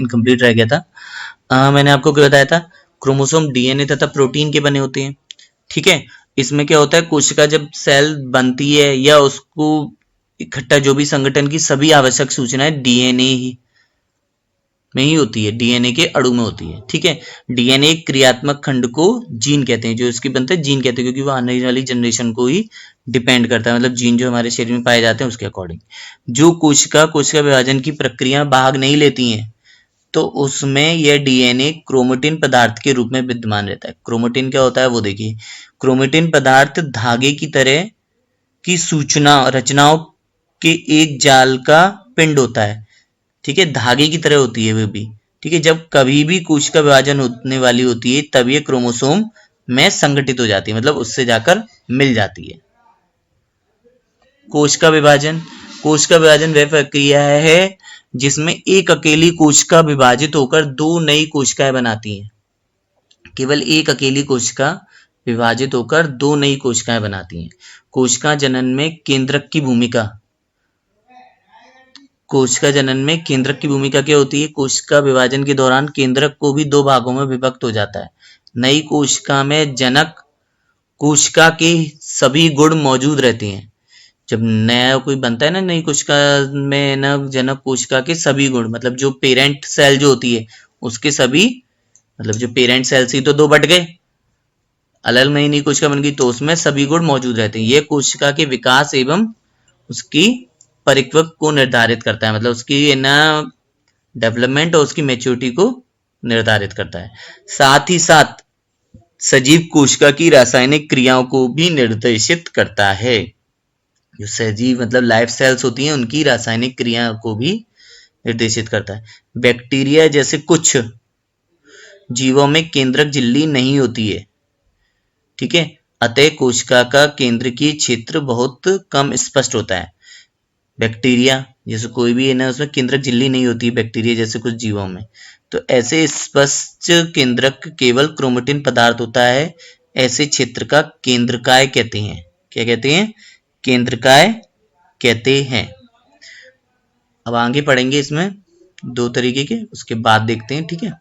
Incomplete रह गया था। मैंने आपको क्या बताया था, क्रोमोसोम डीएनए तथा प्रोटीन के बने होते हैं। ठीक है, इसमें क्या होता है, कोशिका जब सेल बनती है या उसको इकट्ठा जो भी संगठन की सभी आवश्यक सूचनाएं डीएनए ही में ही होती है, डीएनए के अणु में होती है। ठीक है, डीएनए क्रियात्मक खंड को जीन कहते हैं, जो इसके बनते हैं जीन कहते हैं, क्योंकि वो आने वाली जनरेशन को ही डिपेंड करता है, मतलब जीन जो हमारे शरीर में पाए जाते हैं उसके अकॉर्डिंग। जो कोशिका विभाजन की प्रक्रिया भाग नहीं लेती हैं, तो उसमें यह डीएनए क्रोमेटिन पदार्थ के रूप में विद्यमान रहता है। क्रोमेटिन क्या होता है वो देखिए, क्रोमेटिन पदार्थ धागे की तरह की सूचना रचनाओं के एक जाल का पिंड होता है। ठीक है, धागे की तरह होती है वो भी। ठीक है, जब कभी भी कोशिका विभाजन होने वाली होती है तब ये क्रोमोसोम में संगठित हो जाती है, मतलब उससे जाकर मिल जाती है। कोशिका विभाजन वह प्रक्रिया है जिसमें एक अकेली कोशिका विभाजित होकर दो नई कोशिकाएं बनाती हैं। केवल एक अकेली कोशिका विभाजित होकर दो नई कोशिकाएं बनाती हैं। कोशिका जनन में केंद्रक की भूमिका क्या होती है? कोशिका विभाजन के दौरान केंद्रक को भी दो भागों में विभक्त हो जाता है। नई कोशिका में जनक कोशिका के सभी गुण मौजूद रहते हैं। जब नया कोई बनता है ना, नई कोशिका में ना जनक कोशिका के सभी गुण, मतलब जो पेरेंट सेल जो होती है उसके सभी, मतलब जो पेरेंट सेल से तो दो बट गए, अलग नई कोशिका बन गई, तो उसमें सभी गुण मौजूद रहते हैं। ये कोशिका के विकास एवं उसकी परिपक्व को निर्धारित करता है, मतलब उसकी ना डेवलपमेंट और उसकी मैच्योरिटी को निर्धारित करता है। साथ ही साथ सजीव कोशिका की रासायनिक क्रियाओं को भी निर्देशित करता है। जो सजीव मतलब लाइफ सेल्स होती हैं उनकी रासायनिक क्रिया को भी निर्देशित करता है। बैक्टीरिया जैसे कुछ जीवों में केंद्रक झिल्ली नहीं होती है। ठीक है, अतः कोशिका का केंद्रकीय क्षेत्र बहुत कम स्पष्ट होता है। बैक्टीरिया जैसे कोई भी है ना, उसमें केंद्रक झिल्ली नहीं होती है, बैक्टीरिया जैसे कुछ जीवों में। तो ऐसे स्पष्ट केंद्रक केवल क्रोमेटिन पदार्थ होता है। ऐसे क्षेत्र का केंद्रकाय कहते हैं। क्या कहते हैं? केंद्रकाय कहते हैं। अब आगे पढ़ेंगे इसमें दो तरीके के, उसके बाद देखते हैं। ठीक है।